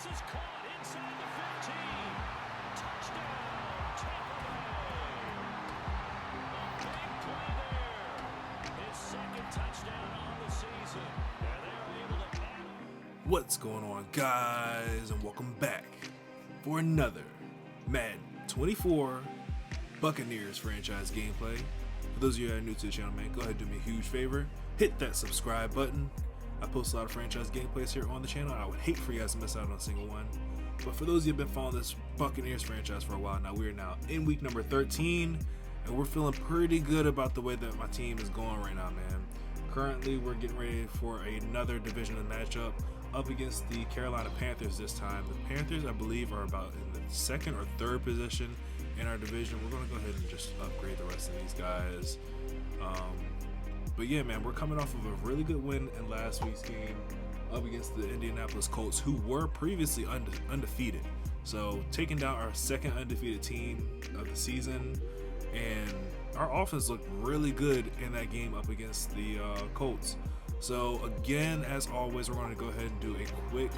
This is caught inside the 15. Touchdown, Tampa Bay. A big play there. His second touchdown on the season. And they are able to add. What's going on, guys, and welcome back for another Madden 24 Buccaneers franchise gameplay. For those of you that are new to the channel, man, go ahead and do me a huge favor. Hit that subscribe button. I post a lot of franchise gameplays here on the channel. I would hate for you guys to miss out on a single one. But for those of you who have been following this Buccaneers franchise for a while now, we are now in week number 13, and we're feeling pretty good about the way that my team is going right now, man. Currently, we're getting ready for another divisional matchup up against the Carolina Panthers this time. The Panthers, I believe, are about in the second or third position in our division. We're going to go ahead and just upgrade the rest of these guys. But yeah, man, we're coming off of a really good win in last week's game up against the Indianapolis Colts, who were previously undefeated. So taking down our second undefeated team of the season, and our offense looked really good in that game up against the Colts. So again, as always, we're going to go ahead and do a quick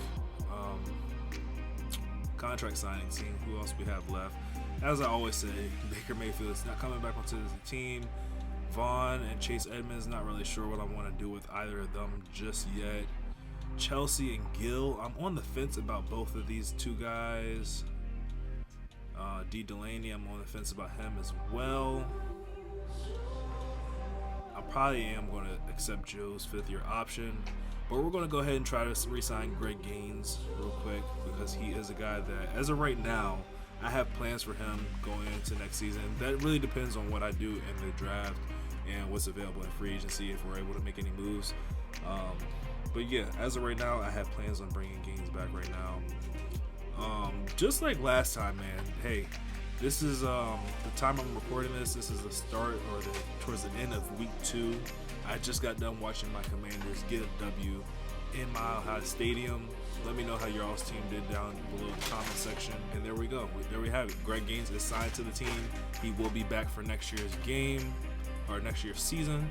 contract signing, seeing who else we have left. As I always say, Baker Mayfield is not coming back onto the team. Vaughn and Chase Edmonds, not really sure what I want to do with either of them just yet. Chelsea and Gill, I'm on the fence about both of these two guys. D. Delaney, I'm on the fence about him as well. I probably am going to accept Joe's fifth-year option, but we're going to go ahead and try to re-sign Greg Gaines real quick, because he is a guy that, as of right now, I have plans for him going into next season. That really depends on what I do in the draft and what's available in free agency, if we're able to make any moves. But yeah, as of right now, I have plans on bringing Gaines back right now. Just like last time, man. Hey, this is the time I'm recording this. This is the start or towards the end of week 2. I just got done watching my Commanders get a W in Mile High Stadium. Let me know how your all's team did down below in the comment section. And there we go. There we have it. Greg Gaines is signed to the team. He will be back for next year's game or next year's season.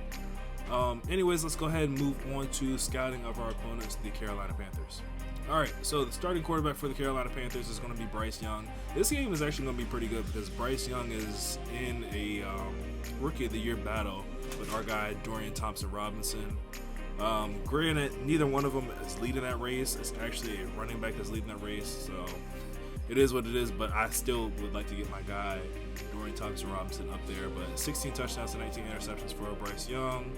Anyways, let's go ahead and move on to scouting of our opponents, the Carolina Panthers. All right, so the starting quarterback for the Carolina Panthers is going to be Bryce Young. This game is actually going to be pretty good because Bryce Young is in a Rookie of the Year battle with our guy Dorian Thompson-Robinson. Granted, neither one of them is leading that race. It's actually a running back that's leading that race, so it is what it is. But I still would like to get my guy Dorian Thompson-Robinson up there. But 16 touchdowns and 19 interceptions for Bryce Young.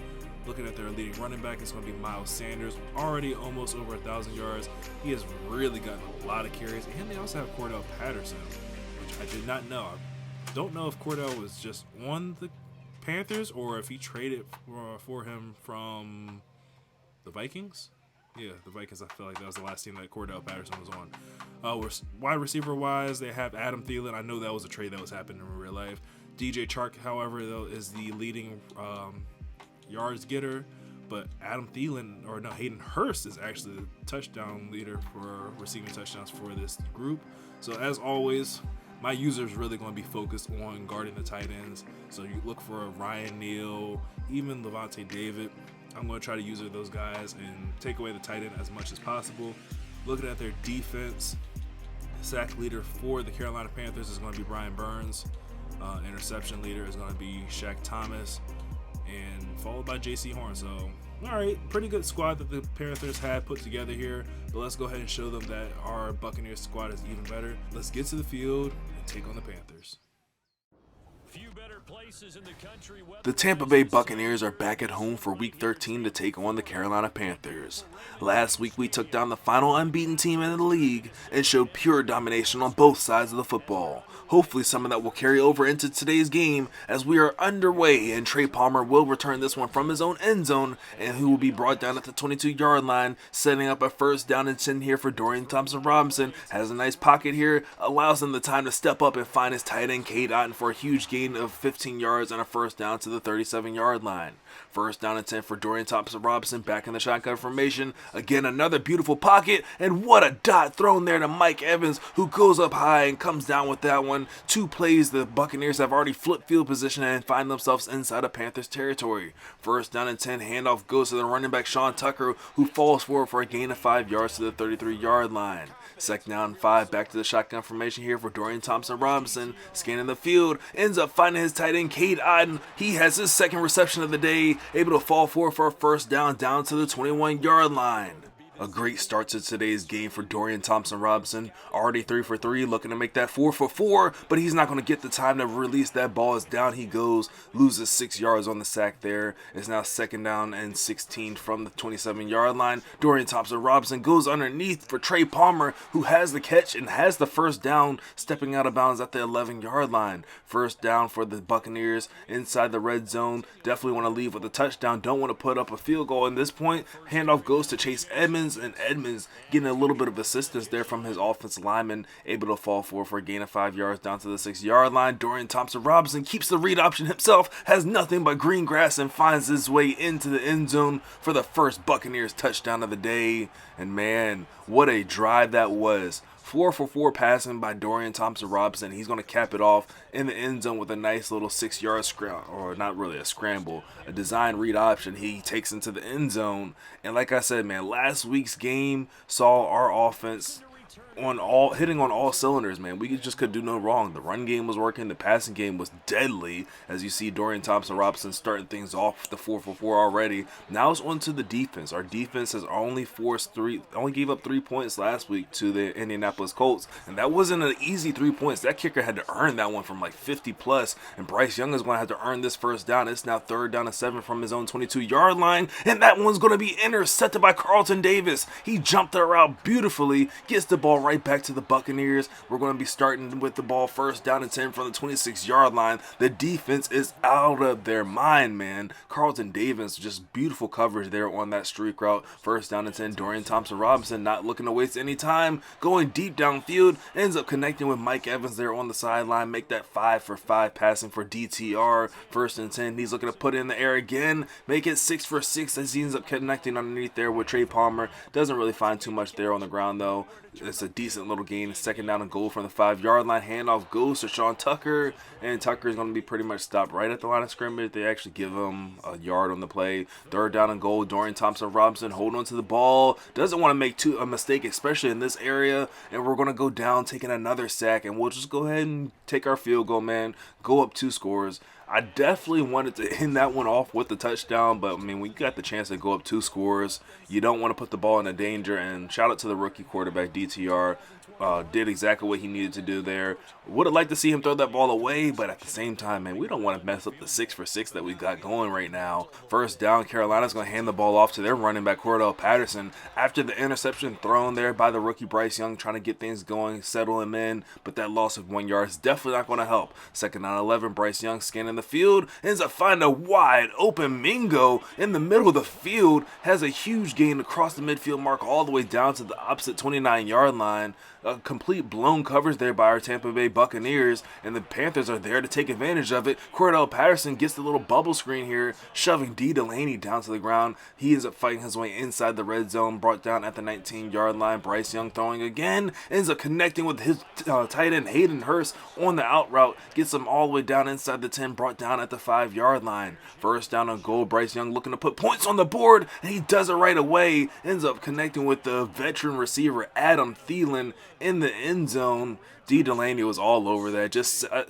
Looking at their leading running back, it's going to be Miles Sanders, already almost over 1,000 yards. He has really gotten a lot of carries, and they also have Cordell Patterson, which I did not know. I don't know if Cordell was just on the Panthers or if he traded for him from the Vikings. Yeah, the Vikings. I feel like that was the last team that Cordell Patterson was on. Wide receiver wise, they have Adam Thielen. I know that was a trade that was happening in real life. DJ Chark, however, though, is the leading yards getter, but Hayden Hurst is actually the touchdown leader for receiving touchdowns for this group. So as always, my user is really going to be focused on guarding the tight ends. So you look for Ryan Neal, even Levante David. I'm going to try to use those guys and take away the tight end as much as possible. Looking at their defense, sack leader for the Carolina Panthers is going to be Brian Burns. Interception leader is going to be Shaq Thomas, and followed by J.C. Horn. So, all right, pretty good squad that the Panthers had put together here. But let's go ahead and show them that our Buccaneers squad is even better. Let's get to the field and take on the Panthers. Few better places in the country. The Tampa Bay Buccaneers are back at home for Week 13 to take on the Carolina Panthers. Last week we took down the final unbeaten team in the league and showed pure domination on both sides of the football. Hopefully some of that will carry over into today's game as we are underway, and Trey Palmer will return this one from his own end zone, and who will be brought down at the 22-yard line, setting up a first down and 10 here for Dorian Thompson-Robinson. Has a nice pocket here, allows him the time to step up and find his tight end Cade Otton for a huge gain gain of 15 yards and a first down to the 37-yard line. First down and 10 for Dorian Thompson-Robinson back in the shotgun formation. Again, another beautiful pocket, and what a dot thrown there to Mike Evans, who goes up high and comes down with that one. 2 plays, the Buccaneers have already flipped field position and find themselves inside of Panthers territory. First down and 10, handoff goes to the running back Sean Tucker, who falls forward for a gain of 5 yards to the 33-yard line. Second down and 5, back to the shotgun formation here for Dorian Thompson-Robinson. Scanning the field, ends up finding his tight end, Cade Otton. He has his second reception of the day, able to fall forward for a first down to the 21-yard line. A great start to today's game for Dorian Thompson-Robinson. Already 3 for 3, looking to make that 4 for 4, but he's not going to get the time to release that ball. As down he goes, loses 6 yards on the sack there. It's now second down and 16 from the 27-yard line. Dorian Thompson-Robinson goes underneath for Trey Palmer, who has the catch and has the first down, stepping out of bounds at the 11-yard line. First down for the Buccaneers inside the red zone. Definitely want to leave with a touchdown. Don't want to put up a field goal in this point. Handoff goes to Chase Edmonds, and Edmonds getting a little bit of assistance there from his offensive lineman, able to fall forward for a gain of 5 yards down to the 6-yard line. Dorian Thompson-Robinson keeps the read option himself, has nothing but green grass, and finds his way into the end zone for the first Buccaneers touchdown of the day. And man, what a drive that was. 4 for 4 passing by Dorian Thompson-Robinson. He's going to cap it off in the end zone with a nice little 6-yard scramble, or not really a scramble, a design read option he takes into the end zone. And like I said, man, last week's game saw our offense hitting on all cylinders, man. We just could do no wrong. The run game was working. The passing game was deadly. As you see, Dorian Thompson-Robinson starting things off the 4 for 4 already. Now it's on to the defense. Our defense has only gave up 3 points last week to the Indianapolis Colts, and that wasn't an easy 3 points. That kicker had to earn that one from like 50 plus, and Bryce Young is going to have to earn this first down. It's now third down and 7 from his own 22-yard line, and that one's going to be intercepted by Carlton Davis. He jumped the route beautifully, gets the ball right back to the Buccaneers. We're going to be starting with the ball first down and 10 from the 26-yard line. The defense is out of their mind, man. Carlton Davis, just beautiful coverage there on that streak route. First down and 10, Dorian Thompson-Robinson not looking to waste any time, going deep downfield, ends up connecting with Mike Evans there on the sideline, make that 5 for 5 passing for DTR. First and 10, he's looking to put it in the air again, make it 6 for 6 as he ends up connecting underneath there with Trey Palmer. Doesn't really find too much there on the ground though. It's a decent little gain. Second down and goal from the 5-yard line. Handoff goes to Sean Tucker, and Tucker is going to be pretty much stopped right at the line of scrimmage. They actually give him a yard on the play. Third down and goal. Dorian Thompson-Robinson holding on to the ball. Doesn't want to make a mistake, especially in this area. And we're going to go down, taking another sack, and we'll just go ahead and take our field goal, man. Go up 2 scores. I definitely wanted to end that one off with the touchdown, but I mean, we got the chance to go up 2 scores. You don't want to put the ball in a danger, and shout out to the rookie quarterback, DTR. Did exactly what he needed to do there. Would have liked to see him throw that ball away, but at the same time, man, we don't want to mess up the 6 for 6 that we got going right now. First down, Carolina's going to hand the ball off to their running back, Cordell Patterson, after the interception thrown there by the rookie Bryce Young, trying to get things going, settle him in, but that loss of 1 yard is definitely not going to help. Second down 11, Bryce Young scanning the field, ends up finding a wide open Mingo in the middle of the field, has a huge gain across the midfield mark all the way down to the opposite 29-yard line. A complete blown coverage there by our Tampa Bay Buccaneers, and the Panthers are there to take advantage of it. Cordell Patterson gets the little bubble screen here, shoving D. Delaney down to the ground. He ends up fighting his way inside the red zone, brought down at the 19-yard line. Bryce Young throwing again, ends up connecting with his tight end Hayden Hurst on the out route, gets him all the way down inside the 10, brought down at the 5-yard line. First down and goal, Bryce Young looking to put points on the board, and he does it right away. Ends up connecting with the veteran receiver Adam Thielen in the end zone. D. Delaney was all over that.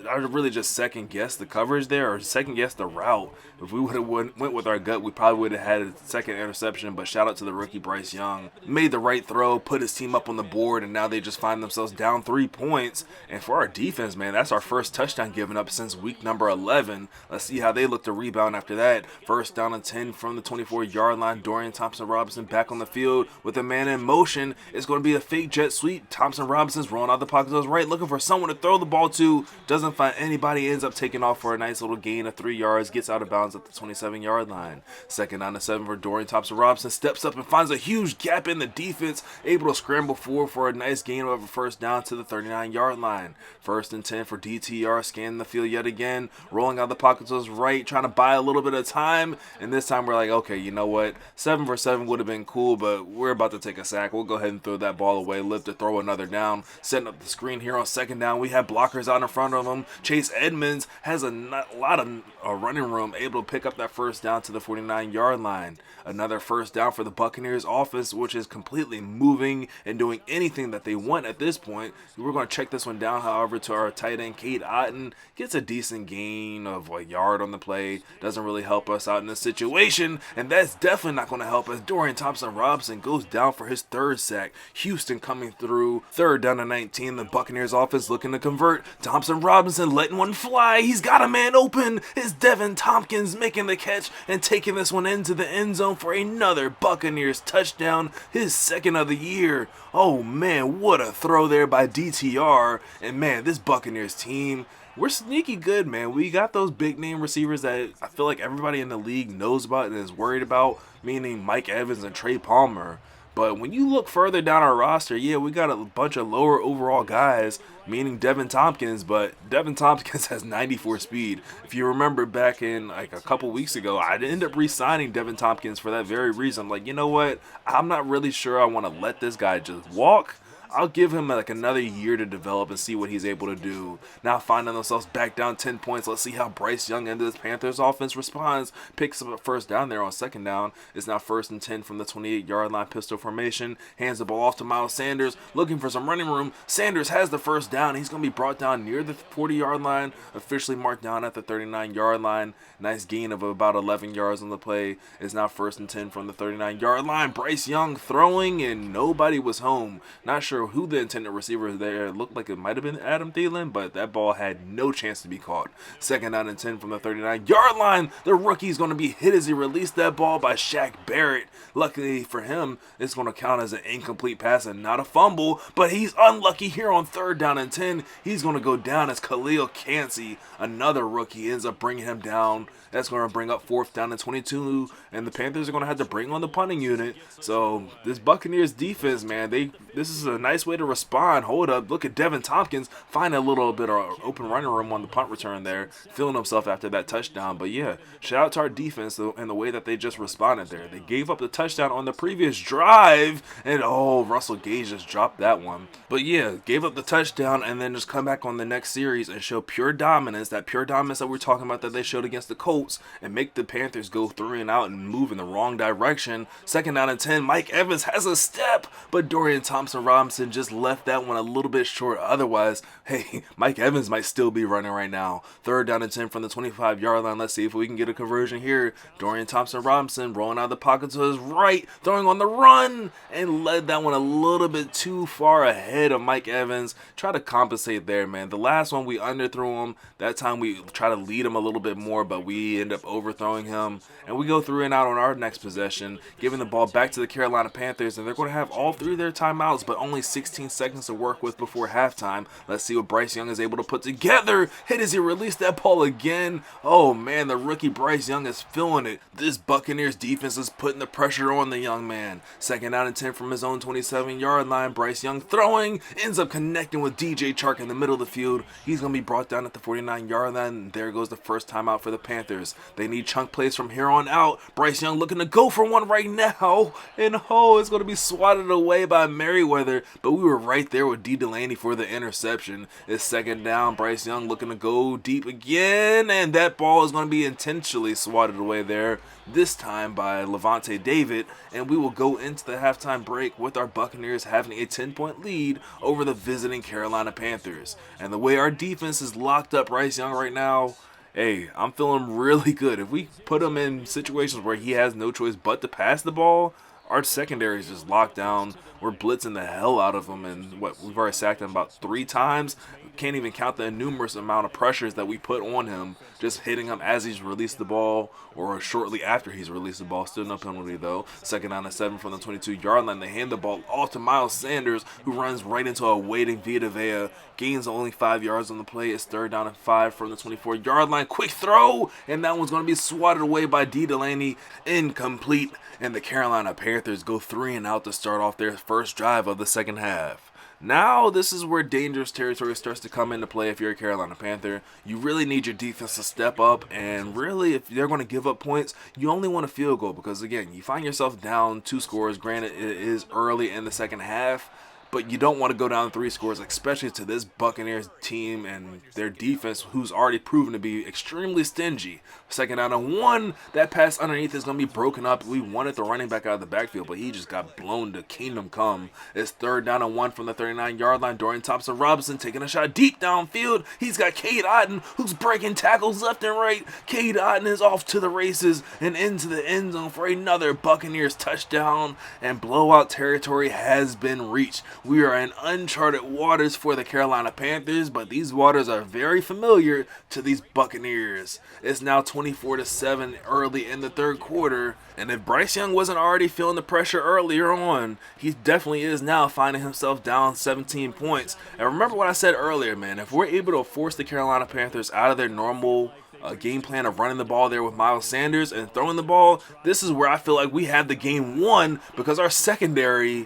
I really just second guessed the coverage there, or second guessed the route. If we would have went with our gut, we probably would have had a second interception. But shout out to the rookie Bryce Young. Made the right throw, put his team up on the board, and now they just find themselves down 3 points. And for our defense, man, that's our first touchdown given up since week number 11. Let's see how they look to rebound after that. First down and 10 from the 24-yard line. Dorian Thompson-Robinson back on the field with a man in motion. It's going to be a fake jet sweep. Thompson Robinson's rolling out the pocket to his right, looking for someone to throw the ball to. Doesn't find anybody, ends up taking off for a nice little gain of 3 yards, gets out of bounds at the 27-yard line. 2nd down and 7 for Dorian Thompson-Robinson, steps up and finds a huge gap in the defense, able to scramble forward for a nice gain of a 1st down to the 39-yard line. 1st and 10 for DTR, scanning the field yet again, rolling out the pocket to his right, trying to buy a little bit of time, and this time we're like, okay, you know what, 7 for 7 would have been cool, but we're about to take a sack. We'll go ahead and throw that ball away, live to throw another down, setting up the screen here on 2nd down. We have blockers out in front of him. Chase Edmonds has a lot of running room, able to pick up that 1st down to the 49-yard line. Another 1st down for the Buccaneers offense, which is completely moving and doing anything that they want at this point. We're going to check this one down, however, to our tight end, Cade Otton. Gets a decent gain of a yard on the play. Doesn't really help us out in this situation, and that's definitely not going to help us. Dorian Thompson-Robinson goes down for his 3rd sack. Houston coming through. 3rd down and 19. The Buccaneers offense looking to convert. Thompson-Robinson letting one fly. He's got a man open. It's Devin Tompkins making the catch and taking this one into the end zone for another Buccaneers touchdown, his 2nd of the year. Oh man, what a throw there by DTR. And man, this Buccaneers team, we're sneaky good, man. We got those big name receivers that I feel like everybody in the league knows about and is worried about, meaning Mike Evans and Trey Palmer. But when you look further down our roster, yeah, we got a bunch of lower overall guys, meaning Devin Tompkins, but Devin Tompkins has 94 speed. If you remember back in like a couple weeks ago, I ended up re-signing Devin Tompkins for that very reason. I'm like, you know what? I'm not really sure I want to let this guy just walk. I'll give him like another year to develop and see what he's able to do. Now finding themselves back down 10 points. Let's see how Bryce Young and this Panthers offense responds. Picks up a 1st down there on 2nd down. It's now 1st and 10 from the 28-yard line, pistol formation. Hands the ball off to Miles Sanders, looking for some running room. Sanders has the 1st down. He's going to be brought down near the 40-yard line, officially marked down at the 39-yard line. Nice gain of about 11 yards on the play. It's now 1st and 10 from the 39-yard line. Bryce Young throwing, and nobody was home. Not sure who the intended receiver is there. It looked like it might have been Adam Thielen, but that ball had no chance to be caught. 2nd down and 10 from the 39-yard line. The rookie's going to be hit as he released that ball by Shaq Barrett. Luckily for him, it's going to count as an incomplete pass and not a fumble, but he's unlucky here on 3rd down and 10. He's going to go down as Khalil Kancey, another rookie, ends up bringing him down. That's going to bring up 4th down and 22, and the Panthers are going to have to bring on the punting unit. So this Buccaneers defense, man, this is a nice way to respond. Hold up, look at Devin Tompkins, find a little bit of open running room on the punt return there, feeling himself after that touchdown. But yeah, shout out to our defense and the way that they just responded there. They gave up the touchdown on the previous drive, and oh, Russell Gage just dropped that one. But yeah, gave up the touchdown and then just come back on the next series and show pure dominance, that pure dominance that we're talking about that they showed against the Colts, and make the Panthers go 3 and out and move in the wrong direction. 2nd down and 10. Mike Evans has a step, but Dorian Thompson-Robinson just left that one a little bit short. Otherwise, hey, Mike Evans might still be running right now. 3rd down and 10 from the 25-yard line. Let's see if we can get a conversion here. Dorian Thompson-Robinson rolling out of the pocket to his right, throwing on the run, and led that one a little bit too far ahead of Mike Evans. Try to compensate there, man. The last one we underthrew him. That time we try to lead him a little bit more, but we end up overthrowing him, and we go 3 and out on our next possession, giving the ball back to the Carolina Panthers, and they're going to have all 3 of their timeouts, but only 16 seconds to work with before halftime. Let's see what Bryce Young is able to put together. Hit as he released that ball again. Oh man, the rookie Bryce Young is feeling it. This Buccaneers defense is putting the pressure on the young man. 2nd down and 10 from his own 27-yard line. Bryce Young throwing, ends up connecting with DJ Chark in the middle of the field. He's going to be brought down at the 49-yard line, and there goes the first timeout for the Panthers. They need chunk plays from here on out. Bryce Young looking to go for one right now, and it's going to be swatted away by Merriweather, but we were right there with D. Delaney for the interception. It's 2nd down. Bryce Young looking to go deep again, and that ball is going to be intentionally swatted away there, this time by Levante David, and we will go into the halftime break with our Buccaneers having a 10-point lead over the visiting Carolina Panthers. And the way our defense is locked up Bryce Young right now, hey, I'm feeling really good. If we put him in situations where he has no choice but to pass the ball, Our secondary is just locked down. We're blitzing the hell out of them, and we've already sacked him about 3 times. Can't even count the numerous amount of pressures that we put on him, just hitting him as he's released the ball or shortly after he's released the ball. Still no penalty though. 2nd down and 7 from the 22-yard line. They hand the ball off to Miles Sanders, who runs right into a waiting Vita Vea. Gains only 5 yards on the play. It's 3rd down and 5 from the 24-yard line. Quick throw, and that one's going to be swatted away by D. Delaney. Incomplete, and the Carolina Panthers go 3 and out to start off their first drive of the second half. Now, this is where dangerous territory starts to come into play if you're a Carolina Panther. You really need your defense to step up, and really, if they're going to give up points, you only want a field goal because, again, you find yourself down 2 scores. Granted, it is early in the second half, but you don't want to go down 3 scores, especially to this Buccaneers team and their defense, who's already proven to be extremely stingy. 2nd down and 1, that pass underneath is going to be broken up. We wanted the running back out of the backfield, but he just got blown to kingdom come. It's 3rd down and 1 from the 39-yard line. Dorian Thompson-Robinson taking a shot deep downfield. He's got Cade Otton, who's breaking tackles left and right. Cade Otton is off to the races and into the end zone for another Buccaneers touchdown, and blowout territory has been reached. We are in uncharted waters for the Carolina Panthers, but these waters are very familiar to these Buccaneers. It's now 24-7 early in the third quarter, and if Bryce Young wasn't already feeling the pressure earlier on, he definitely is now finding himself down 17 points. And remember what I said earlier, man, if we're able to force the Carolina Panthers out of their normal game plan of running the ball there with Miles Sanders and throwing the ball, this is where I feel like we have the game won because our secondary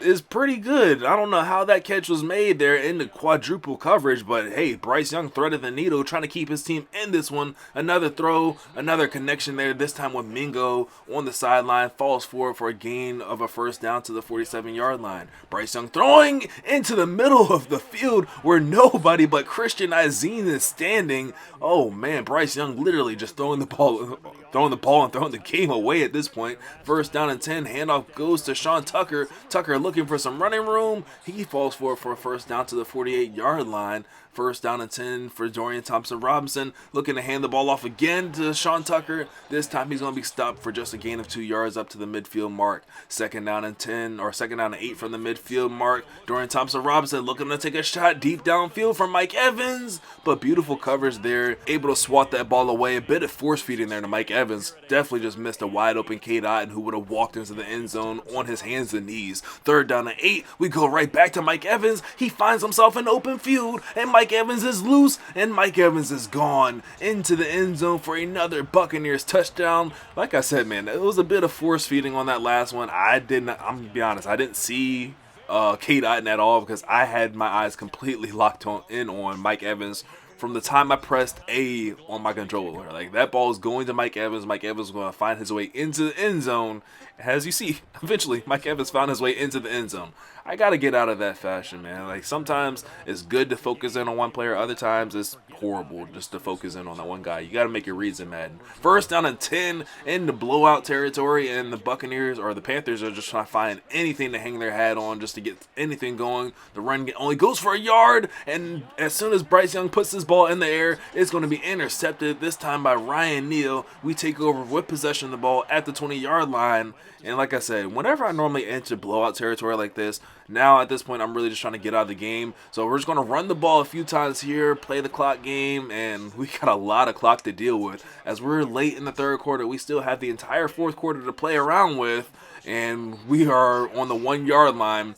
is pretty good. I don't know how that catch was made there in the quadruple coverage, but hey, Bryce Young threaded the needle trying to keep his team in this one. Another throw, another connection there, this time with Mingo on the sideline, falls forward for a gain of a 1st down to the 47-yard line. Bryce Young throwing into the middle of the field where nobody but Christian Izine is standing. Oh man, Bryce Young literally just throwing the ball and throwing the game away at this point. 1st down and 10, handoff goes to Sean Tucker. Tucker looking for some running room. He falls forward for a 1st down to the 48-yard line. 1st down and 10 for Dorian Thompson-Robinson, looking to hand the ball off again to Sean Tucker. This time he's going to be stopped for just a gain of 2 yards up to the midfield mark. 2nd down and 10, or 2nd down and 8 from the midfield mark. Dorian Thompson-Robinson looking to take a shot deep downfield from Mike Evans, but beautiful coverage there, able to swat that ball away. A bit of force feeding there to Mike Evans. Definitely just missed a wide open Cade Otton, who would have walked into the end zone on his hands and knees. 3rd down and 8, we go right back to Mike Evans. He finds himself in open field, and Mike Evans is loose, and Mike Evans is gone into the end zone for another Buccaneers touchdown. Like I said, man, it was a bit of force feeding on that last one. I'm gonna be honest, I didn't see Cade Otton at all because I had my eyes completely locked on Mike Evans from the time I pressed A on my controller. Like, that ball is going to Mike Evans. Mike Evans is going to find his way into the end zone. As you see, eventually, Mike Evans found his way into the end zone. I got to get out of that fashion, man. Like, sometimes it's good to focus in on one player. Other times it's horrible just to focus in on that one guy. You got to make your reads in Madden. 1st down and 10 in the blowout territory, and the Buccaneers, or the Panthers, are just trying to find anything to hang their hat on just to get anything going. The run only goes for a yard, and as soon as Bryce Young puts this ball in the air, it's going to be intercepted, this time by Ryan Neal. We take over with possession of the ball at the 20-yard line. And like I said, whenever I normally enter blowout territory like this, now at this point I'm really just trying to get out of the game. So we're just going to run the ball a few times here, play the clock game, and we got a lot of clock to deal with. As we're late in the third quarter, we still have the entire fourth quarter to play around with, and we are on the 1-yard line,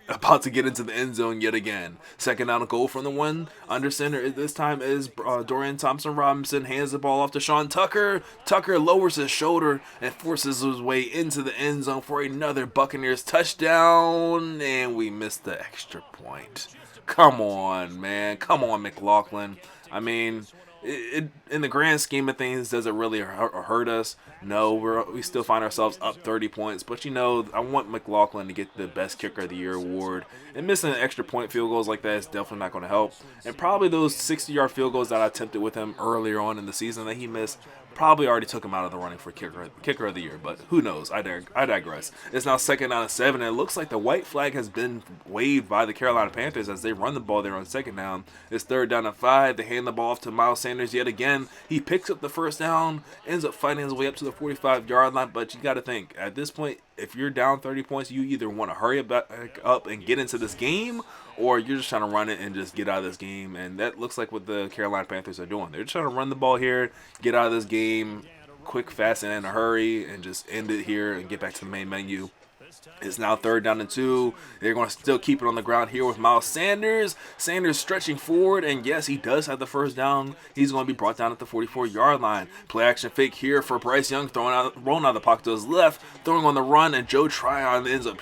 about to get into the end zone yet again. 2nd down and goal from the 1 under center. This time is Dorian Thompson-Robinson, hands the ball off to Sean Tucker. Tucker lowers his shoulder and forces his way into the end zone for another Buccaneers touchdown, and we missed the extra point. Come on, man. Come on, McLaughlin. I mean, in the grand scheme of things, does it really hurt us? No, we still find ourselves up 30 points. But, you know, I want McLaughlin to get the Best Kicker of the Year award. And missing an extra point field goals like that is definitely not going to help. And probably those 60-yard field goals that I attempted with him earlier on in the season that he missed probably already took him out of the running for kicker of the year. But who knows? I digress. It's now 2nd down and 7, and it looks like the white flag has been waved by the Carolina Panthers as they run the ball there on 2nd down. It's 3rd down and 5. They hand the ball off to Miles Sanders Sanders yet again. He picks up the first down, ends up fighting his way up to the 45-yard line, but you got to think, at this point, if you're down 30 points, you either want to hurry back up and get into this game, or you're just trying to run it and just get out of this game. And that looks like what the Carolina Panthers are doing. They're just trying to run the ball here, get out of this game quick, fast, and in a hurry, and just end it here and get back to the main menu. It's now 3rd down and 2. They're going to still keep it on the ground here with Miles Sanders. Sanders stretching forward, and yes, he does have the first down. He's going to be brought down at the 44-yard line. Play action fake here for Bryce Young, rolling out of the pocket to his left, throwing on the run, and Joe Tryon ends up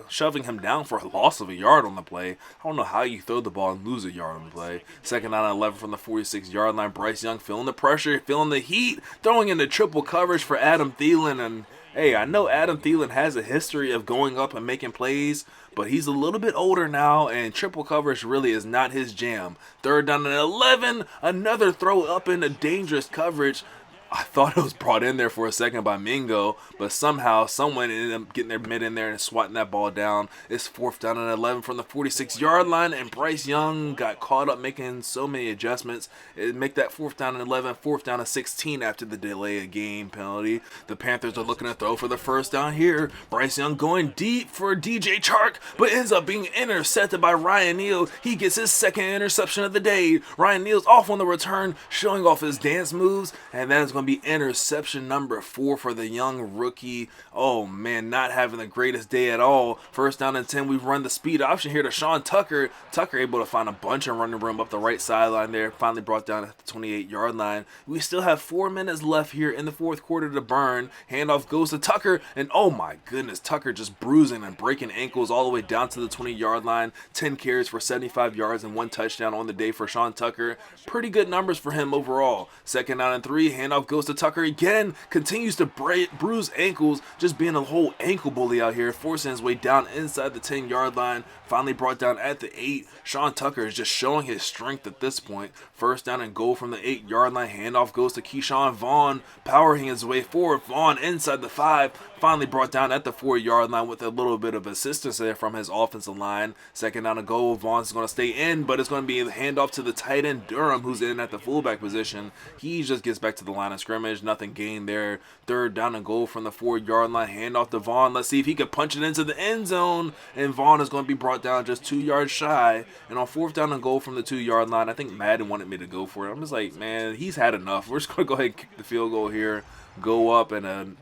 shoving him down for a loss of a yard on the play. I don't know how you throw the ball and lose a yard on the play. 2nd down and 11 from the 46-yard line. Bryce Young feeling the pressure, feeling the heat, throwing into triple coverage for Adam Thielen, and hey, I know Adam Thielen has a history of going up and making plays, but he's a little bit older now, and triple coverage really is not his jam. 3rd down and 11, another throw up into dangerous coverage. I thought it was brought in there for a second by Mingo, but somehow someone ended up getting their mid in there and swatting that ball down. It's 4th down and 11 from the 46-yard line, and Bryce Young got caught up making so many adjustments. It make that 4th down and 11, 4th down and 16 after the delay of game penalty. The Panthers are looking to throw for the first down here. Bryce Young going deep for DJ Chark, but ends up being intercepted by Ryan Neal. He gets his 2nd interception of the day. Ryan Neal's off on the return, showing off his dance moves, and that is going to be interception number 4 for the young rookie. Oh man, not having the greatest day at all. 1st down and 10. We've run the speed option here to Sean Tucker. Tucker able to find a bunch of running room up the right sideline there. Finally brought down at the 28-yard line. We still have 4 minutes left here in the 4th quarter to burn. Handoff goes to Tucker, and oh my goodness, Tucker just bruising and breaking ankles all the way down to the 20-yard line. 10 carries for 75 yards and 1 touchdown on the day for Sean Tucker. Pretty good numbers for him overall. 2nd down and 3. Handoff goes to Tucker again, continues to bruise ankles, just being a whole ankle bully out here, forcing his way down inside the 10-yard line. Finally brought down at the 8. Sean Tucker is just showing his strength at this point. 1st down and goal from the 8-yard line. Handoff goes to Keyshawn Vaughn, powering his way forward. Vaughn inside the 5. Finally brought down at the 4-yard line with a little bit of assistance there from his offensive line. 2nd down and goal. Vaughn's going to stay in, but it's going to be a handoff to the tight end Durham, who's in at the fullback position. He just gets back to the line of scrimmage. Nothing gained there. 3rd down and goal from the 4-yard line. Handoff to Vaughn. Let's see if he can punch it into the end zone. And Vaughn is going to be brought down just 2 yards shy. And on 4th down and goal from the 2-yard line, I think Madden wanted me to go for it. I'm just like, man, he's had enough. We're just going to go ahead and kick the field goal here. Go up and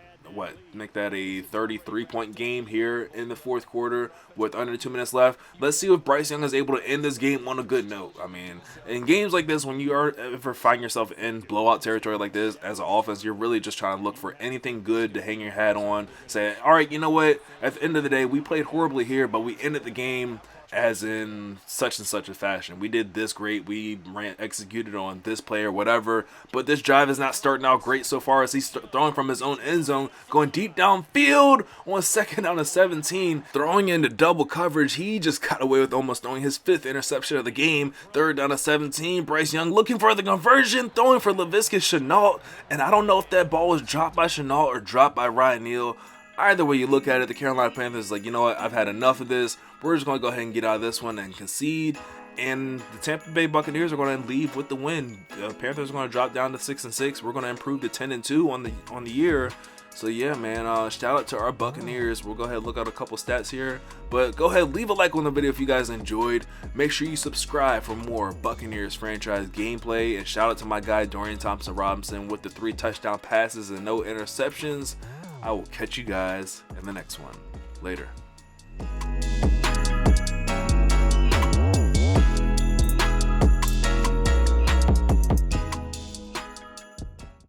make that a 33-point game here in the 4th quarter with under 2 minutes left. Let's see if Bryce Young is able to end this game on a good note. I mean, in games like this, when you are ever find yourself in blowout territory like this as an offense, you're really just trying to look for anything good to hang your hat on. Say, all right, you know what? At the end of the day, we played horribly here, but we ended the game as in such and such a fashion. We did this great. We executed on this play or whatever. But this drive is not starting out great so far as he's throwing from his own end zone, going deep downfield on 2nd down and 17, throwing into double coverage. He just got away with almost throwing his 5th interception of the game. 3rd down and 17. Bryce Young looking for the conversion, throwing for Laviska Shenault. And I don't know if that ball was dropped by Shenault or dropped by Ryan Neal. Either way you look at it, the Carolina Panthers is like, you know what, I've had enough of this. We're just going to go ahead and get out of this one and concede. And the Tampa Bay Buccaneers are going to leave with the win. The Panthers are going to drop down to 6-6. We're going to improve to 10-2 on the year. So yeah, man, shout out to our Buccaneers. We'll go ahead and look at a couple stats here. But go ahead, leave a like on the video if you guys enjoyed. Make sure you subscribe for more Buccaneers franchise gameplay. And shout out to my guy Dorian Thompson-Robinson with the 3 touchdown passes and no interceptions. I will catch you guys in the next one. Later.